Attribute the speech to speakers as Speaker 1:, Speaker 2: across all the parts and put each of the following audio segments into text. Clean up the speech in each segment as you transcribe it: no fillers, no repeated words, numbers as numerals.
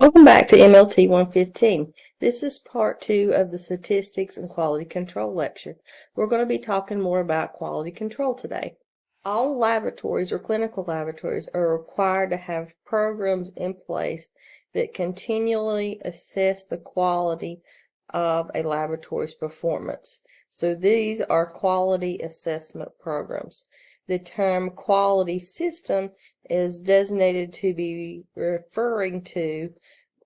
Speaker 1: Welcome back to MLT 115. This is part 2 of the Statistics and Quality Control lecture. We're going to be talking more about quality control today. All laboratories or clinical laboratories are required to have programs in place that continually assess the quality of a laboratory's performance. So these are quality assessment programs. The term quality system is designated to be referring to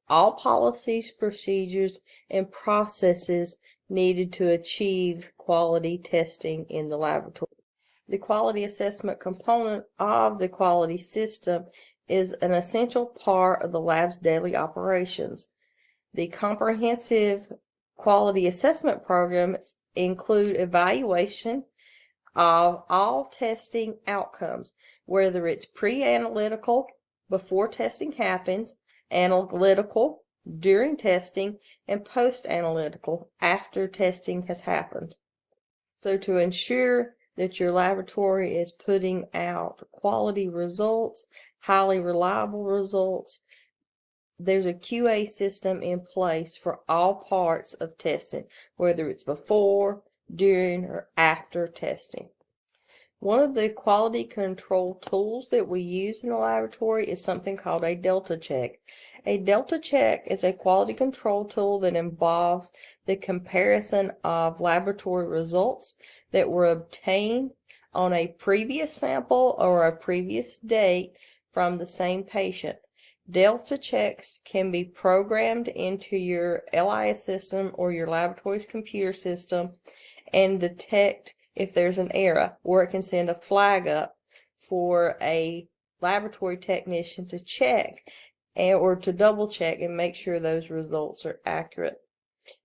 Speaker 1: all policies, procedures, and processes needed to achieve quality testing in the laboratory. The quality assessment component of the quality system is an essential part of the lab's daily operations. The comprehensive quality assessment programs include evaluation of all testing outcomes, whether it's pre-analytical, before testing happens, analytical, during testing, and post-analytical, after testing has happened. So to ensure that your laboratory is putting out quality results, highly reliable results, there's a QA system in place for all parts of testing, whether it's before, during, or after testing. One of the quality control tools that we use in the laboratory is something called a delta check. A delta check is a quality control tool that involves the comparison of laboratory results that were obtained on a previous sample or a previous date from the same patient. Delta checks can be programmed into your LIS system or your laboratory's computer system and detect if there's an error, or it can send a flag up for a laboratory technician to check or to double check and make sure those results are accurate.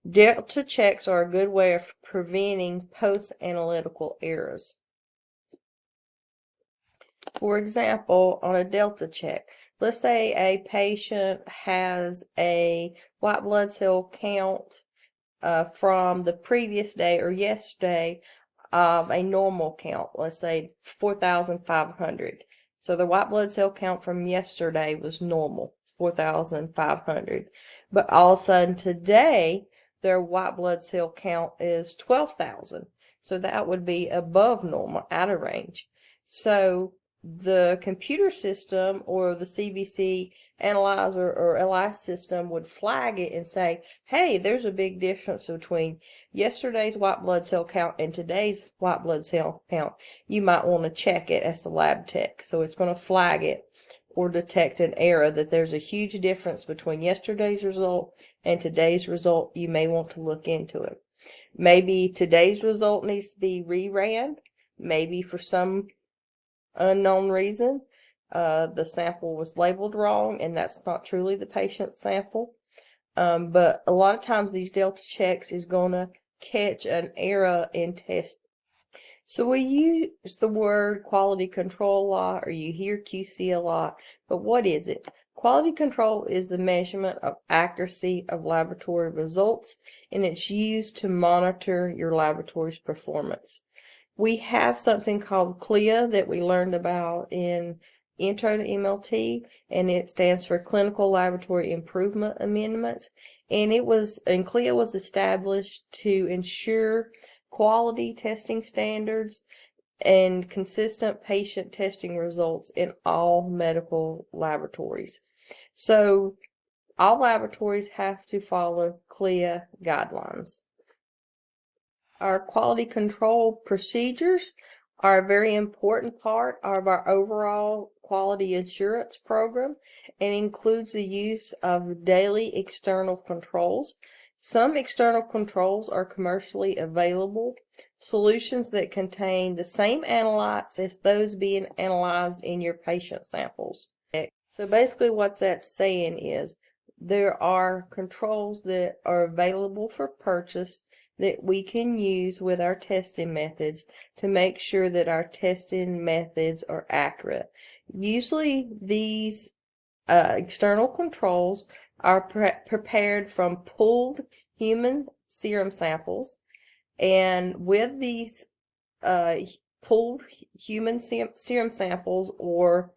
Speaker 1: Delta checks are a good way of preventing post-analytical errors. For example, on a delta check, let's say a patient has a white blood cell count from the previous day or yesterday of a normal count, let's say 4,500. So the white blood cell count from yesterday was normal, 4,500. But all of a sudden today, their white blood cell count is 12,000. So that would be above normal, out of range. So the computer system or the CBC analyzer or LI system would flag it and say, hey, there's a big difference between yesterday's white blood cell count and today's white blood cell count. You might want to check it as a lab tech. So it's going to flag it or detect an error that there's a huge difference between yesterday's result and today's result. You may want to look into it. Maybe today's result needs to be reran. Maybe for some unknown reason the sample was labeled wrong and that's not truly the patient's sample. But a lot of times these delta checks is going to catch an error in test. So we use the word quality control a lot, or you hear QC a lot, but what is it? Quality control is the measurement of accuracy of laboratory results, and it's used to monitor your laboratory's performance. We have something called CLIA that we learned about in Intro to MLT, and it stands for Clinical Laboratory Improvement Amendments. And CLIA was established to ensure quality testing standards and consistent patient testing results in all medical laboratories. So all laboratories have to follow CLIA guidelines. Our quality control procedures are a very important part of our overall quality assurance program and includes the use of daily external controls. Some external controls are commercially available, solutions that contain the same analytes as those being analyzed in your patient samples. So basically what that's saying is there are controls that are available for purchase that we can use with our testing methods to make sure that our testing methods are accurate. Usually these external controls are prepared from pooled human serum samples, and with these pooled human serum samples or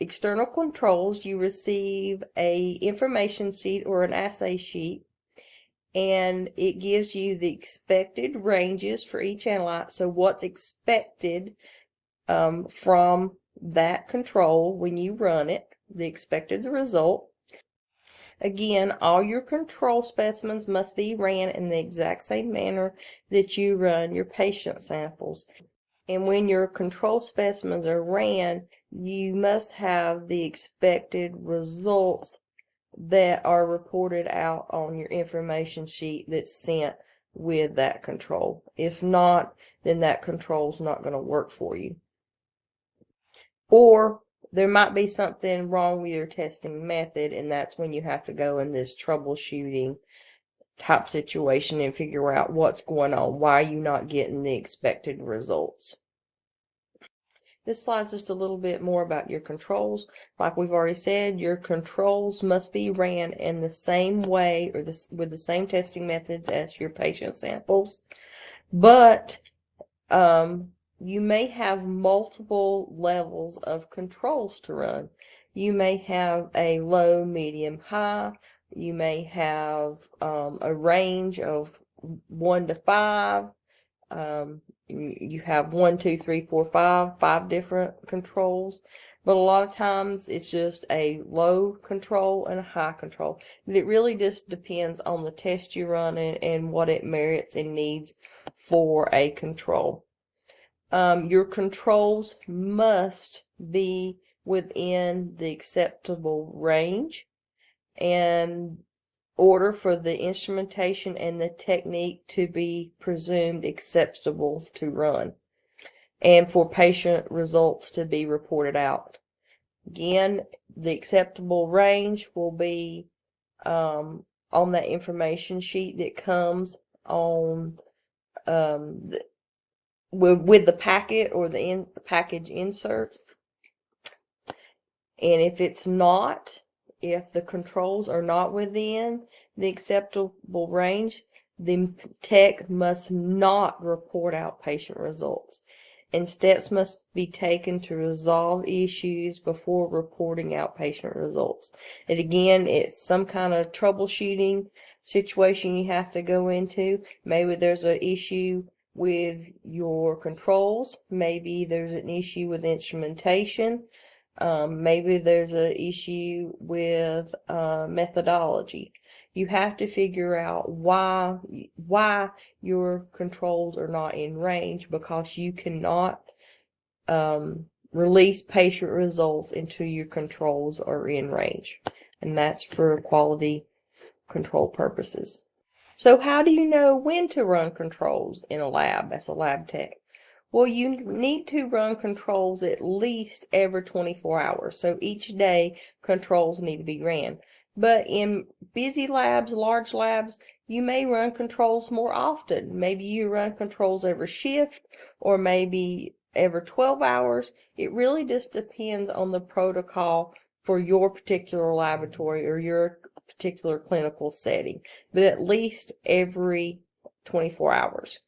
Speaker 1: external controls, you receive a information sheet or an assay sheet, and it gives you the expected ranges for each analyte. So what's expected from that control when you run it, the expected result. Again, all your control specimens must be ran in the exact same manner that you run your patient samples. And when your control specimens are ran, you must have the expected results that are reported out on your information sheet that's sent with that control. If not, then that control is not going to work for you. Or there might be something wrong with your testing method, and that's when you have to go in this troubleshooting type situation and figure out what's going on. Why are you not getting the expected results? This slide's just a little bit more about your controls. Like we've already said, your controls must be ran in the same way or with the same testing methods as your patient samples. But you may have multiple levels of controls to run. You may have a low, medium, high. You may have a range of 1 to 5. You have 1, 2, 3, 4, 5 different controls, but a lot of times it's just a low control and a high control. But it really just depends on the test you run and what it merits and needs for a control. Your controls must be within the acceptable range and order for the instrumentation and the technique to be presumed acceptable to run, and for patient results to be reported out. Again, the acceptable range will be on that information sheet that comes on with the packet or the package insert. And if it's not, if the controls are not within the acceptable range, the tech must not report out patient results. And steps must be taken to resolve issues before reporting out patient results. And again, it's some kind of troubleshooting situation you have to go into. Maybe there's an issue with your controls. Maybe there's an issue with instrumentation. Maybe there's an issue with methodology. You have to figure out why your controls are not in range, because you cannot release patient results until your controls are in range, and that's for quality control purposes. So how do you know when to run controls in a lab as a lab tech? Well, you need to run controls at least every 24 hours. So each day, controls need to be ran. But in busy labs, large labs, you may run controls more often. Maybe you run controls every shift, or maybe every 12 hours. It really just depends on the protocol for your particular laboratory or your particular clinical setting. But at least every 24 hours.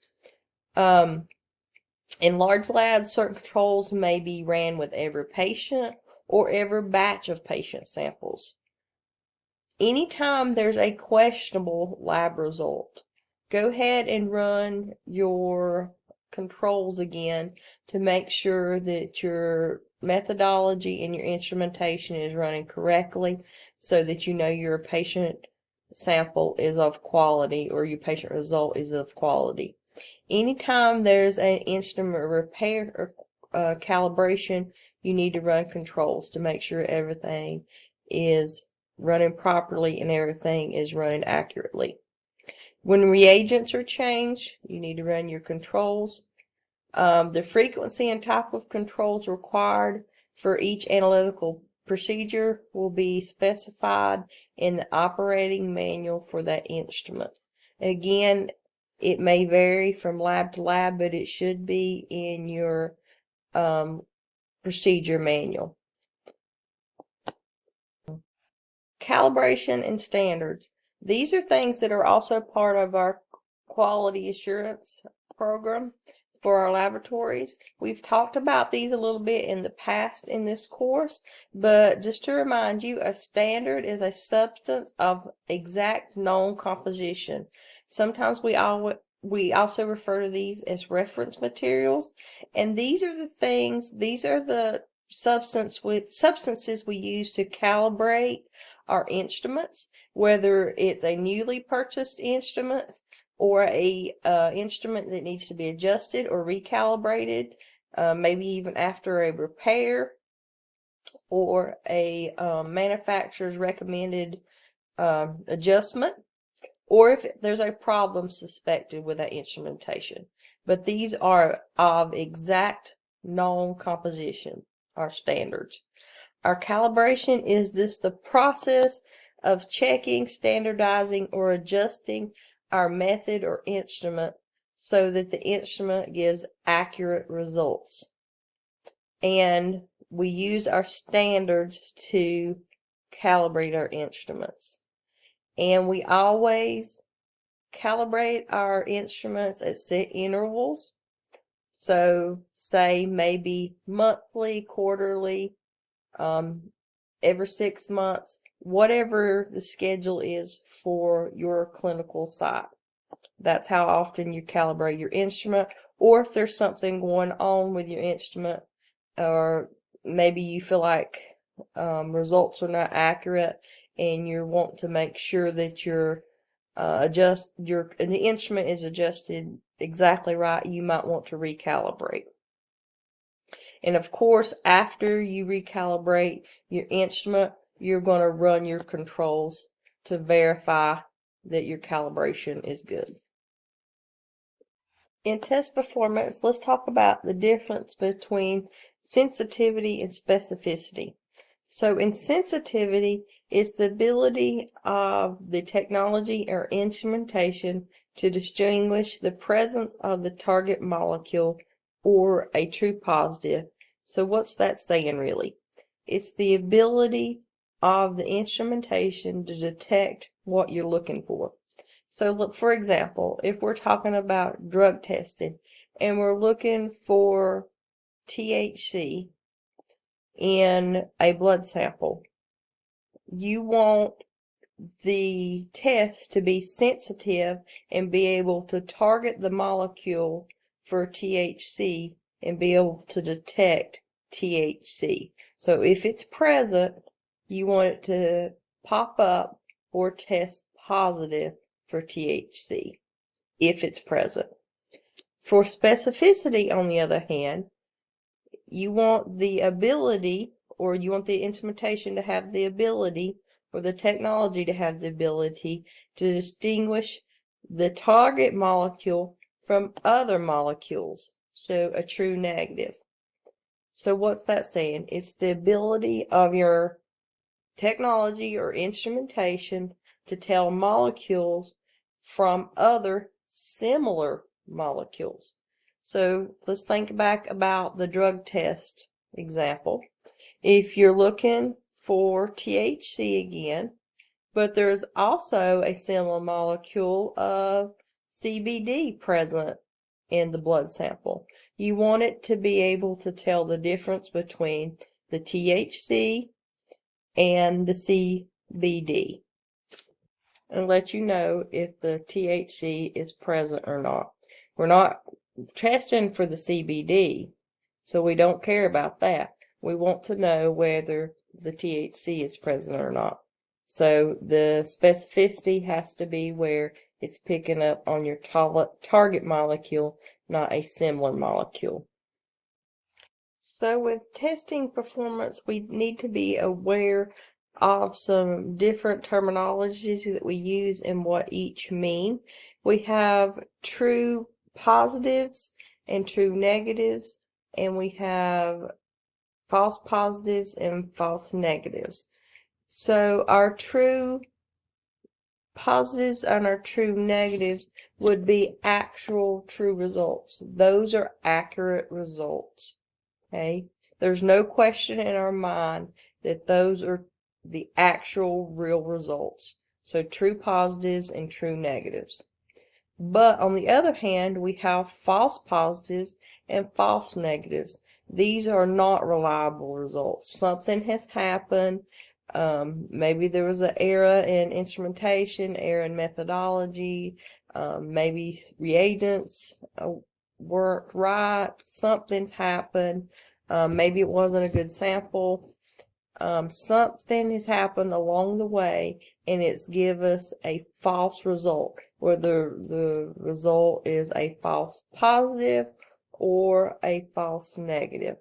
Speaker 1: In large labs, certain controls may be ran with every patient or every batch of patient samples. Anytime there's a questionable lab result, go ahead and run your controls again to make sure that your methodology and your instrumentation is running correctly, so that you know your patient sample is of quality or your patient result is of quality. Anytime there's an instrument repair or calibration, you need to run controls to make sure everything is running properly and everything is running accurately. When reagents are changed, you need to run your controls. The frequency and type of controls required for each analytical procedure will be specified in the operating manual for that instrument. Again, it may vary from lab to lab, but it should be in your procedure manual. Calibration and standards. These are things that are also part of our quality assurance program. for our laboratories. We've talked about these a little bit in the past in this course, but just to remind you, a standard is a substance of exact known composition. Sometimes we also refer to these as reference materials, and these are the substances we use to calibrate our instruments, whether it's a newly purchased instrument or a instrument that needs to be adjusted or recalibrated, maybe even after a repair, or a manufacturer's recommended adjustment, or if there's a problem suspected with that instrumentation. But these are of exact known composition, our standards. Our calibration is just the process of checking, standardizing, or adjusting our method or instrument so that the instrument gives accurate results. And we use our standards to calibrate our instruments. And we always calibrate our instruments at set intervals. So say maybe monthly, quarterly, every 6 months, whatever the schedule is for your clinical site. That's how often you calibrate your instrument, or if there's something going on with your instrument, or maybe you feel like results are not accurate and you want to make sure that the instrument is adjusted exactly right, you might want to recalibrate. And of course, after you recalibrate your instrument, you're going to run your controls to verify that your calibration is good. In test performance, let's talk about the difference between sensitivity and specificity. So in sensitivity, it's the ability of the technology or instrumentation to distinguish the presence of the target molecule or a true positive. So what's that saying really? It's the ability of the instrumentation to detect what you're looking for. So look, for example, if we're talking about drug testing and we're looking for THC in a blood sample, you want the test to be sensitive and be able to target the molecule for THC and be able to detect THC. So if it's present, you want it to pop up or test positive for THC if it's present. For specificity, on the other hand, you want the ability, or you want the instrumentation to have the ability, or the technology to have the ability to distinguish the target molecule from other molecules. So a true negative. So what's that saying? It's the ability of your technology or instrumentation to tell molecules from other similar molecules. So let's think back about the drug test example. If you're looking for THC again, but there's also a similar molecule of CBD present in the blood sample, you want it to be able to tell the difference between the THC and the CBD and let you know if the THC is present or not. We're not testing for the CBD, so we don't care about that. We want to know whether the THC is present or not. So the specificity has to be where it's picking up on your target molecule, not a similar molecule. So with testing performance, we need to be aware of some different terminologies that we use and what each mean. We have true positives and true negatives, and we have false positives and false negatives. So our true positives and our true negatives would be actual true results. Those are accurate results. Okay? There's no question in our mind that those are the actual real results. So true positives and true negatives. But on the other hand, we have false positives and false negatives. These are not reliable results. Something has happened. Maybe there was an error in instrumentation, error in methodology, maybe reagents weren't right. Something's happened. Maybe it wasn't a good sample. Something has happened along the way and it's give us a false result, where the result is a false positive or a false negative.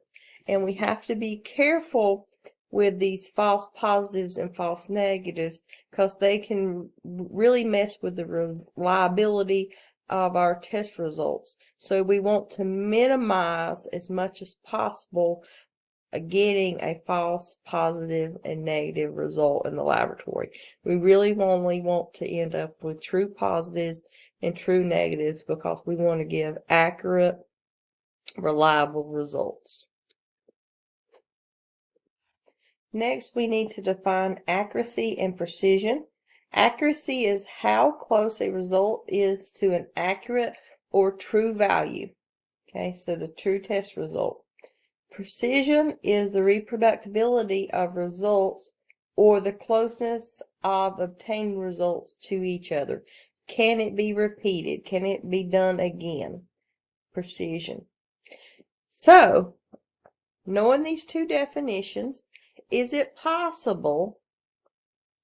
Speaker 1: And we have to be careful with these false positives and false negatives because they can really mess with the reliability of our test results. So we want to minimize as much as possible getting a false positive and negative result in the laboratory. We really only want to end up with true positives and true negatives because we want to give accurate, reliable results. Next, we need to define accuracy and precision. Accuracy is how close a result is to an accurate or true value. Okay, so the true test result. Precision is the reproducibility of results or the closeness of obtained results to each other. Can it be repeated? Can it be done again? Precision. So, knowing these two definitions, is it possible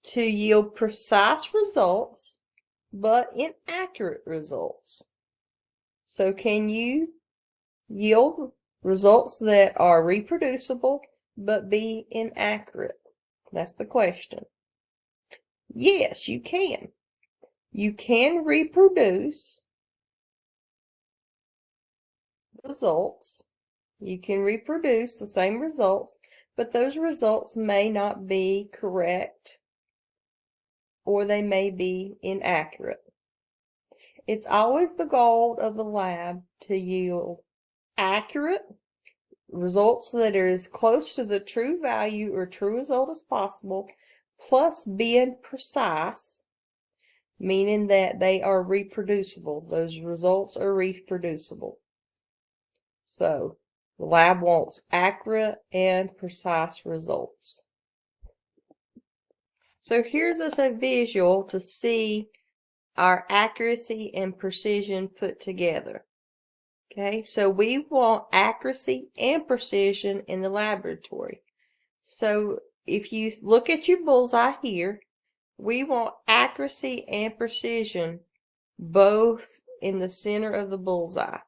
Speaker 1: to yield precise results but inaccurate results? So, can you yield results that are reproducible but be inaccurate? That's the question. Yes, you can. You can reproduce results. You can reproduce the same results, but those results may not be correct or they may be inaccurate. It's always the goal of the lab to yield accurate results that are as close to the true value or true result as possible, plus being precise, meaning that they are reproducible. Those results are reproducible. So, the lab wants accurate and precise results. So here's us a visual to see our accuracy and precision put together. Okay, so we want accuracy and precision in the laboratory. So if you look at your bullseye here, we want accuracy and precision both in the center of the bullseye.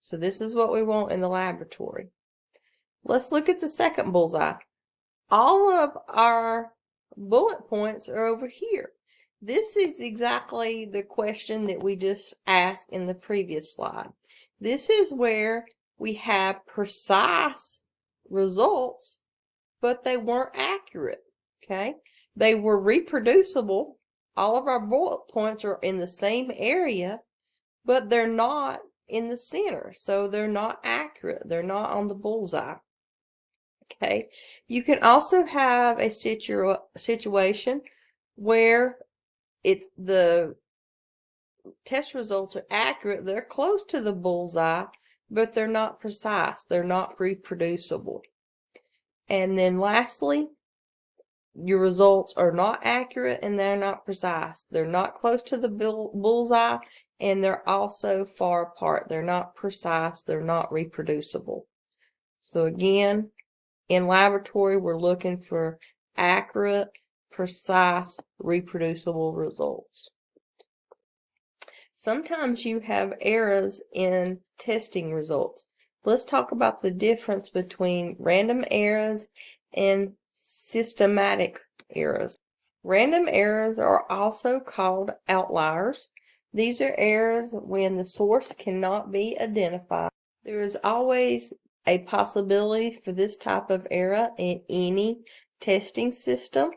Speaker 1: So this is what we want in the laboratory. Let's look at the second bullseye. All of our bullet points are over here. This is exactly the question that we just asked in the previous slide. This is where we have precise results, but they weren't accurate, okay? They were reproducible. All of our bullet points are in the same area, but they're not in the center, so they're not accurate. They're not on the bullseye. Okay, you can also have a situation where the test results are accurate. They're close to the bullseye, but they're not precise. They're not reproducible. And then lastly, your results are not accurate and they're not precise. They're not close to the bullseye and they're also far apart. They're not precise. They're not reproducible. So again, in laboratory, we're looking for accurate, precise, reproducible results. Sometimes you have errors in testing results. Let's talk about the difference between random errors and systematic errors. Random errors are also called outliers. These are errors when the source cannot be identified. There is always a possibility for this type of error in any testing system.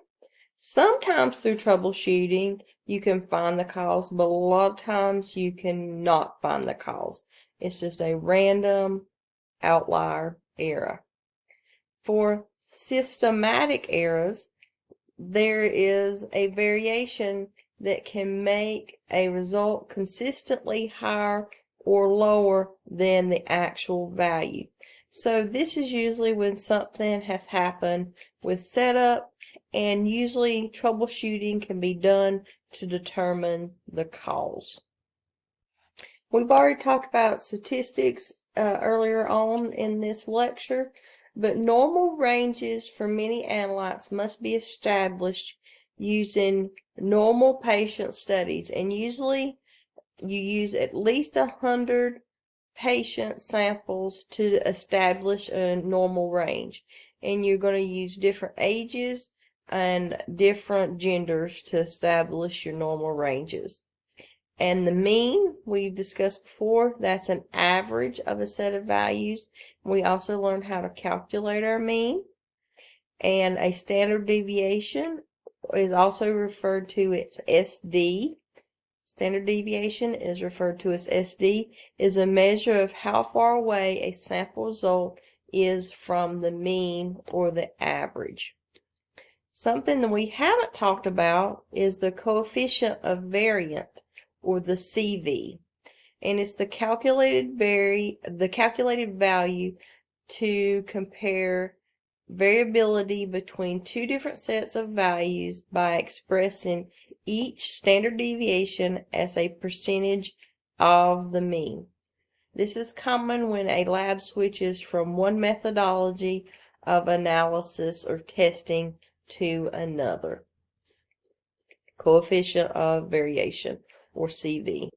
Speaker 1: Sometimes through troubleshooting, you can find the cause, but a lot of times you cannot find the cause. It's just a random outlier error. For systematic errors, there is a variation that can make a result consistently higher or lower than the actual value. So this is usually when something has happened with setup, and usually troubleshooting can be done to determine the cause. We've already talked about statistics earlier on in this lecture, but normal ranges for many analytes must be established using normal patient studies, and usually you use at least 100 patient samples to establish a normal range, and you're going to use different ages and different genders to establish your normal ranges. And the mean, we've discussed before, that's an average of a set of values. We also learned how to calculate our mean. And a standard deviation is also referred to as SD. Standard deviation is referred to as SD, is a measure of how far away a sample result is from the mean or the average. Something that we haven't talked about is the coefficient of variance, or the CV, and it's the calculated value to compare variability between two different sets of values by expressing each standard deviation as a percentage of the mean. This is common when a lab switches from one methodology of analysis or testing to another. Coefficient of variation, or CV.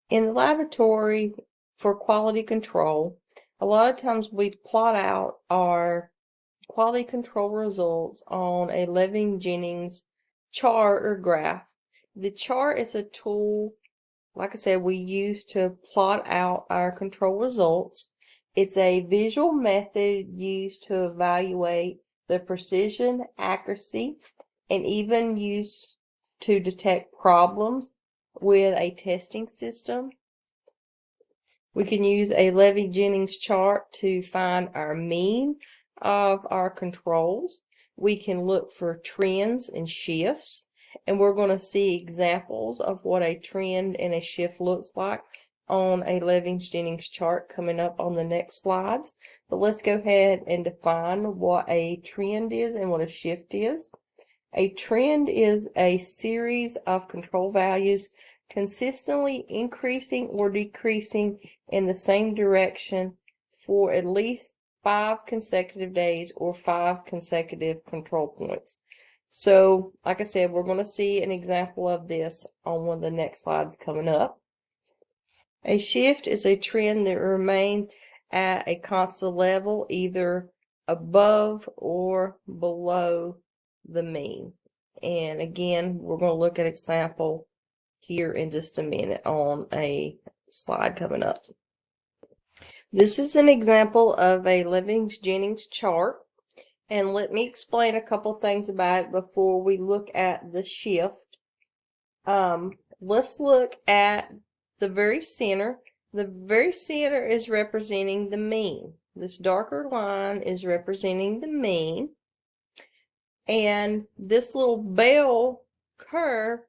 Speaker 1: In the laboratory for quality control, a lot of times we plot out our quality control results on a Levin-Jennings chart or graph. The chart is a tool, like I said, we use to plot out our control results. It's a visual method used to evaluate the precision, accuracy, and even used to detect problems with a testing system. We can use a Levin-Jennings chart to find our mean of our controls. We can look for trends and shifts, and we're going to see examples of what a trend and a shift looks like on a Levin-Jennings chart coming up on the next slides. But let's go ahead and define what a trend is and what a shift is. A trend is a series of control values consistently increasing or decreasing in the same direction for at least 5 consecutive days or 5 consecutive control points. So, like I said, we're going to see an example of this on one of the next slides coming up. A shift is a trend that remains at a constant level, either above or below the mean. And again, we're going to look at an example here in just a minute on a slide coming up. This is an example of a Levin-Jennings chart, and let me explain a couple things about it before we look at the shift. Let's look at the very center. The very center is representing the mean. This darker line is representing the mean. And this little bell curve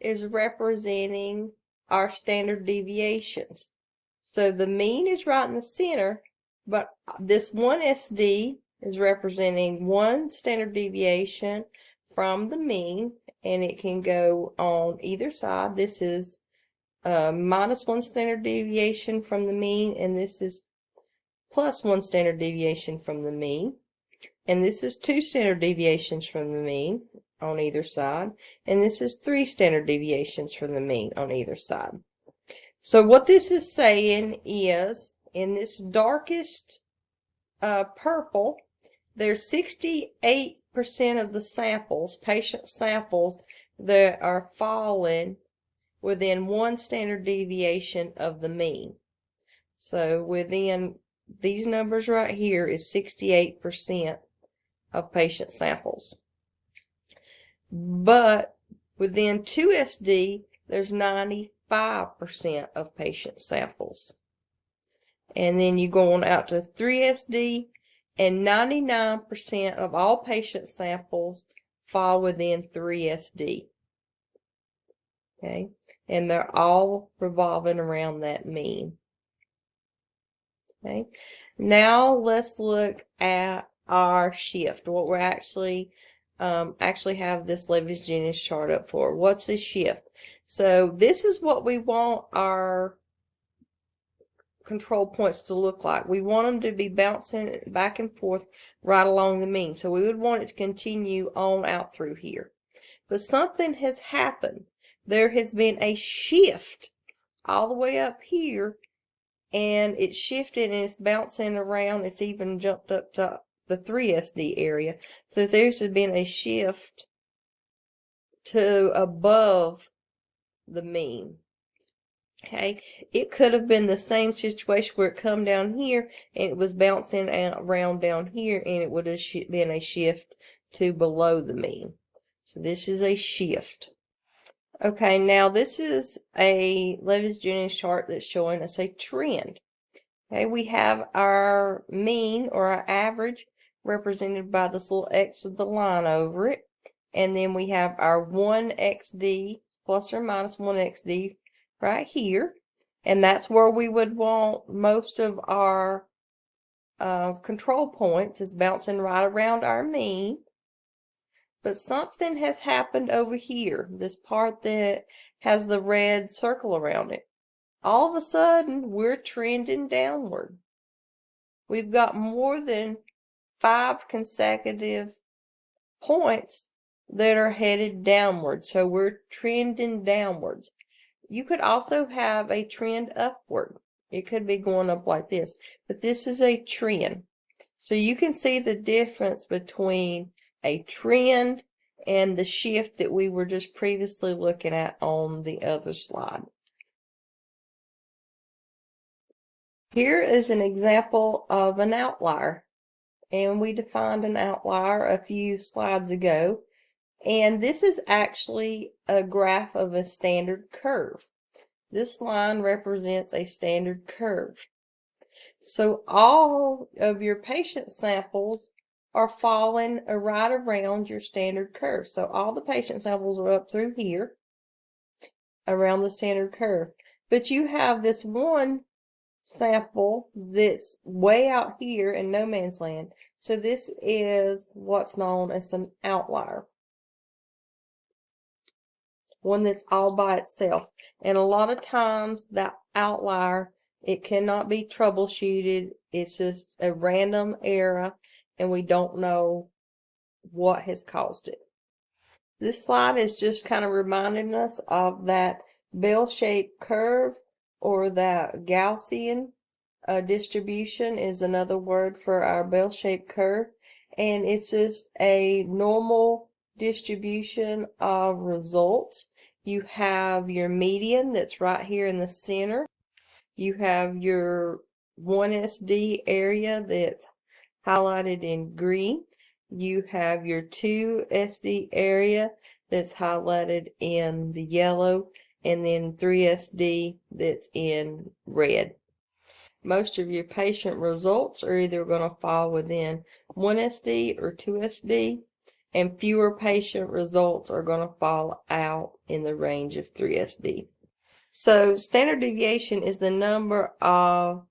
Speaker 1: is representing our standard deviations. So the mean is right in the center, but this one SD is representing one standard deviation from the mean, and it can go on either side. This is minus 1 standard deviation from the mean, and this is plus 1 standard deviation from the mean. And this is 2 standard deviations from the mean on either side. And this is 3 standard deviations from the mean on either side. So what this is saying is, in this darkest purple, there's 68% of the samples, patient samples, that are falling within 1 standard deviation of the mean. So within these numbers right here is 68% of patient samples. But within 2 SD, there's 95% of patient samples. And then you go on out to 3 SD, and 99% of all patient samples fall within 3 SD. Okay, and they're all revolving around that mean. Okay, now let's look at our shift, what we're actually have this Levis-Jennings chart up for. What's a shift? So this is what we want our control points to look like. We want them to be bouncing back and forth right along the mean. So we would want it to continue on out through here. But something has happened. There has been a shift all the way up here, and it's shifted and it's bouncing around. It's even jumped up to the 3SD area. So there's been a shift to above the mean. Okay, it could have been the same situation where it come down here and it was bouncing around down here, and it would have been a shift to below the mean. So this is a shift. Okay, now this is a Levis-Jennings chart that's showing us a trend. Okay, we have our mean or our average represented by this little X with the line over it. And then we have our 1XD plus or minus 1XD right here. And that's where we would want most of our control points, is bouncing right around our mean. But something has happened over here, this part that has the red circle around it. All of a sudden, we're trending downward. We've got more than 5 consecutive points that are headed downward. So we're trending downwards. You could also have a trend upward. It could be going up like this, but this is a trend. So you can see the difference between a trend and the shift that we were just previously looking at on the other slide. Here is an example of an outlier, and we defined an outlier a few slides ago, and this is actually a graph of a standard curve. This line represents a standard curve. So all of your patient samples are falling right around your standard curve. So all the patient samples are up through here around the standard curve. But you have this one sample that's way out here in no man's land. So this is what's known as an outlier. One that's all by itself. And a lot of times that outlier, it cannot be troubleshooted. It's just a random error, and we don't know what has caused it. This slide is just kind of reminding us of that bell-shaped curve, or that Gaussian distribution is another word for our bell-shaped curve. And it's just a normal distribution of results. You have your median that's right here in the center. You have your 1SD area that's highlighted in green. You have your 2SD area that's highlighted in the yellow, and then 3SD that's in red. Most of your patient results are either going to fall within 1SD or 2SD, and fewer patient results are going to fall out in the range of 3SD. So standard deviation is the number of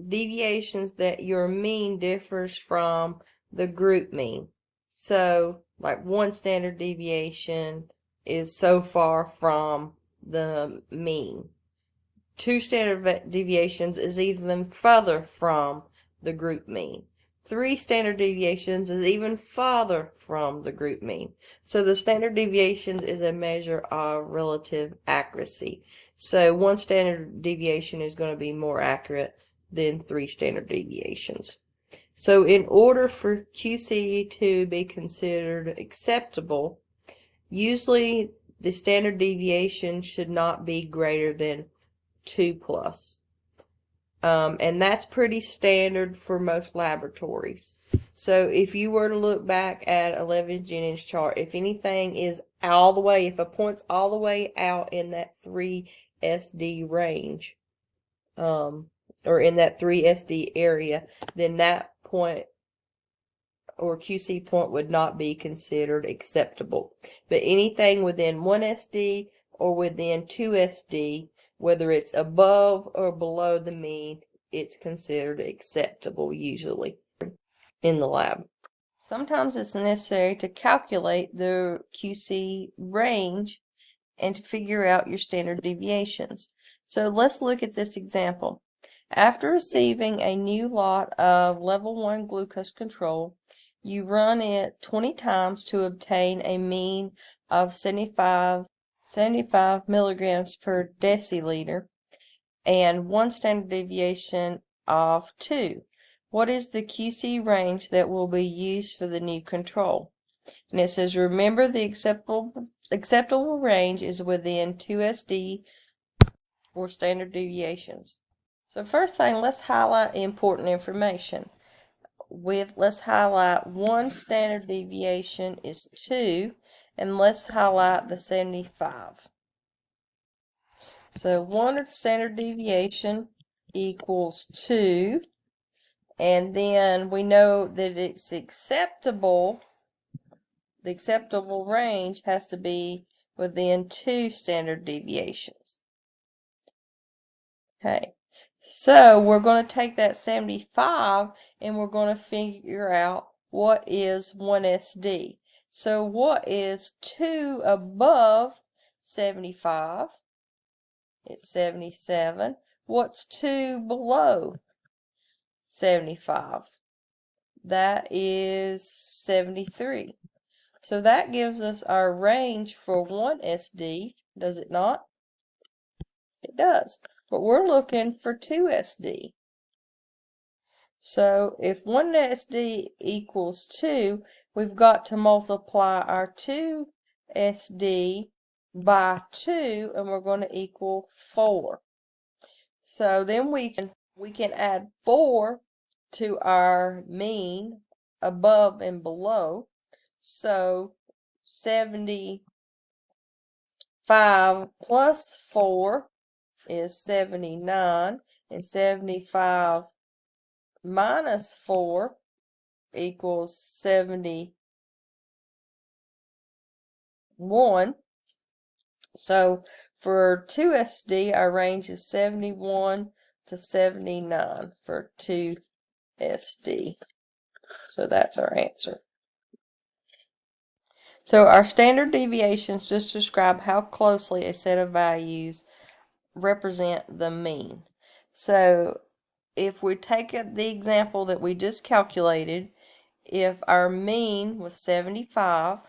Speaker 1: deviations that your mean differs from the group mean. So like one standard deviation is so far from the mean. 2 standard deviations is even further from the group mean. 3 standard deviations is even farther from the group mean. So the standard deviations is a measure of relative accuracy. So 1 standard deviation is going to be more accurate than 3 standard deviations. So in order for QC to be considered acceptable, usually the standard deviation should not be greater than 2+. And that's pretty standard for most laboratories. So if you were to look back at a Levis-Jennings chart, if anything is all the way, if a point's all the way out in that 3SD range, or in that 3SD area, then that point or QC point would not be considered acceptable. But anything within 1SD or within 2 SD, whether it's above or below the mean, it's considered acceptable usually in the lab. Sometimes it's necessary to calculate the QC range and to figure out your standard deviations. So let's look at this example. After receiving a new lot of level 1 glucose control, you run it 20 times to obtain a mean of 75 milligrams per deciliter and one standard deviation of 2. What is the QC range that will be used for the new control? And it says, remember the acceptable range is within 2 SD or standard deviations. So first thing, let's highlight important information. Let's highlight one standard deviation is 2, and let's highlight the 75. So one standard deviation equals 2, and then we know that it's acceptable. The acceptable range has to be within 2 standard deviations. Okay, so we're going to take that 75 and we're going to figure out what is 1 SD. So what is 2 above 75? It's 77. What's 2 below 75? That is 73. So that gives us our range for 1 SD, does it not? It does. But we're looking for 2 SD. So if 1 SD equals 2, we've got to multiply our 2 SD by 2, and we're going to equal 4. So then we can add 4 to our mean above and below. So 75 plus 4 is 79, and 75 minus 4 equals 71. So for 2 SD, our range is 71 to 79 for 2 SD. So that's our answer. So our standard deviations just describe how closely a set of values represent the mean. So if we take the example that we just calculated, if our mean was 75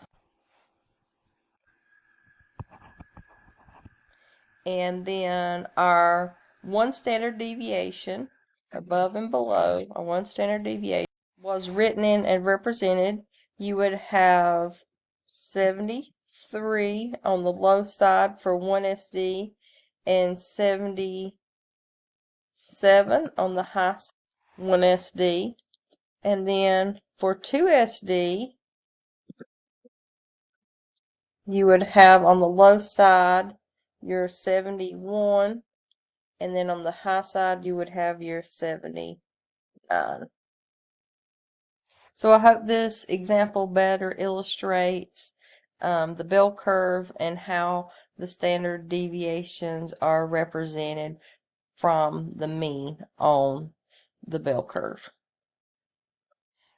Speaker 1: and then our one standard deviation above and below, our one standard deviation was written in and represented, you would have 73 on the low side for 1 SD and 77 on the high side 1 SD. And then for 2 SD, you would have on the low side your 71, and then on the high side you would have your 79. So I hope this example better illustrates the bell curve and how the standard deviations are represented from the mean on the bell curve.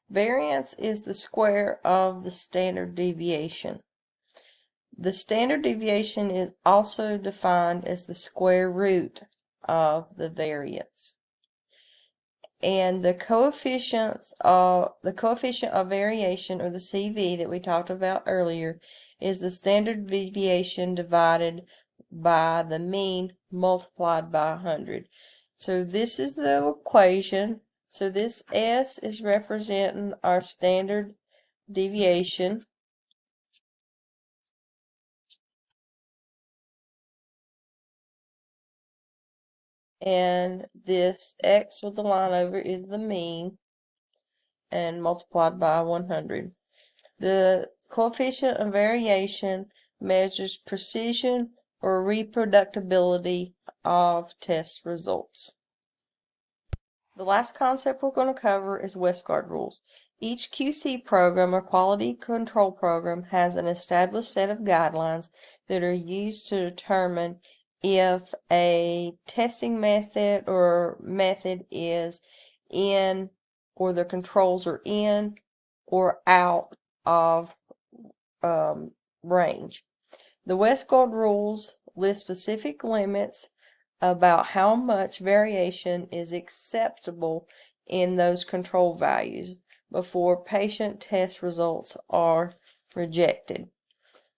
Speaker 1: Variance is the square of the standard deviation. The standard deviation is also defined as the square root of the variance. And the coefficient of variation, or the CV that we talked about earlier, is the standard deviation divided by the mean multiplied by 100. So this is the equation. So this S is representing our standard deviation. And this X with the line over is the mean and multiplied by 100. The coefficient of variation measures precision or reproducibility of test results. The last concept we're going to cover is Westgard rules. Each QC program or quality control program has an established set of guidelines that are used to determine if a testing method or method is in, or the controls are in or out of range. The Westgard rules list specific limits about how much variation is acceptable in those control values before patient test results are rejected.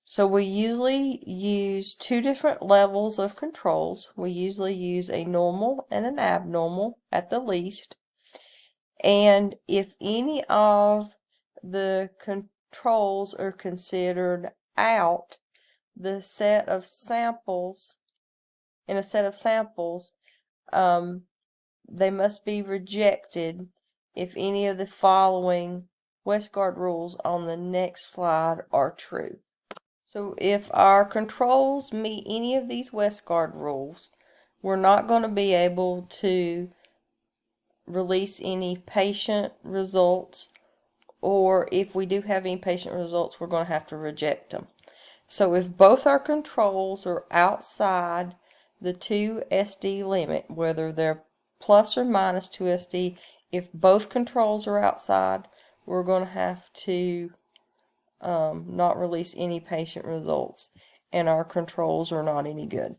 Speaker 1: So we usually use two different levels of controls. We usually use a normal and an abnormal at the least. And if any of the controls are considered out, the set of samples, in a set of samples, they must be rejected if any of the following Westgard rules on the next slide are true. So if our controls meet any of these Westgard rules, we're not going to be able to release any patient results, or if we do have any patient results, we're going to have to reject them. So if both our controls are outside the 2 SD limit, whether they're plus or minus 2 SD, if both controls are outside, we're going to have to not release any patient results, and our controls are not any good.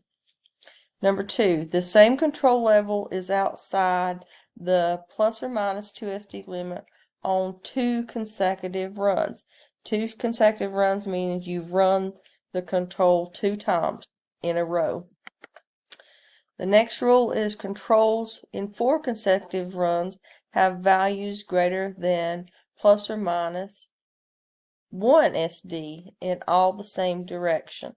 Speaker 1: Number 2, the same control level is outside the plus or minus 2 SD limit on 2 consecutive runs. 2 consecutive runs means you've run the control 2 times in a row. The next rule is controls in 4 consecutive runs have values greater than plus or minus 1 SD in all the same direction.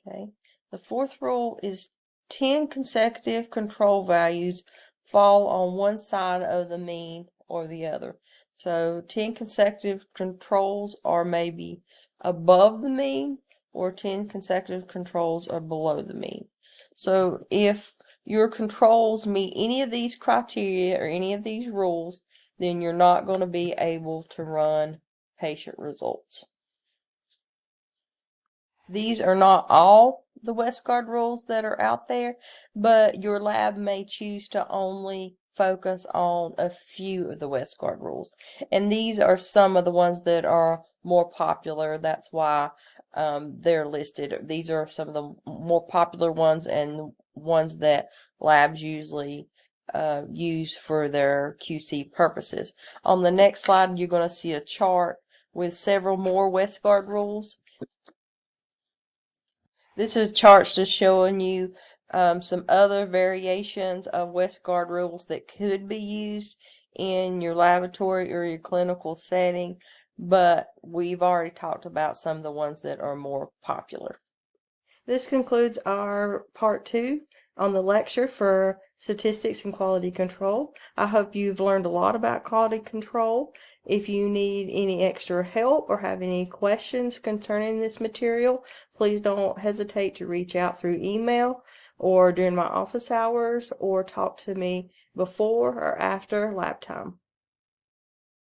Speaker 1: Okay. The fourth rule is 10 consecutive control values fall on one side of the mean or the other. So 10 consecutive controls are maybe above the mean, or 10 consecutive controls are below the mean. So if your controls meet any of these criteria or any of these rules, then you're not going to be able to run patient results. These are not all the Westgard rules that are out there, but your lab may choose to only focus on a few of the Westgard rules. And these are some of the ones that are more popular. That's why they're listed. These are some of the more popular ones and ones that labs usually use for their QC purposes. On the next slide, you're going to see a chart with several more Westgard rules. This is charts just showing you some other variations of Westgard rules that could be used in your laboratory or your clinical setting, but we've already talked about some of the ones that are more popular. This concludes our part 2 on the lecture for statistics and quality control. I hope you've learned a lot about quality control. If you need any extra help or have any questions concerning this material, please don't hesitate to reach out through email or during my office hours, or talk to me before or after lab time.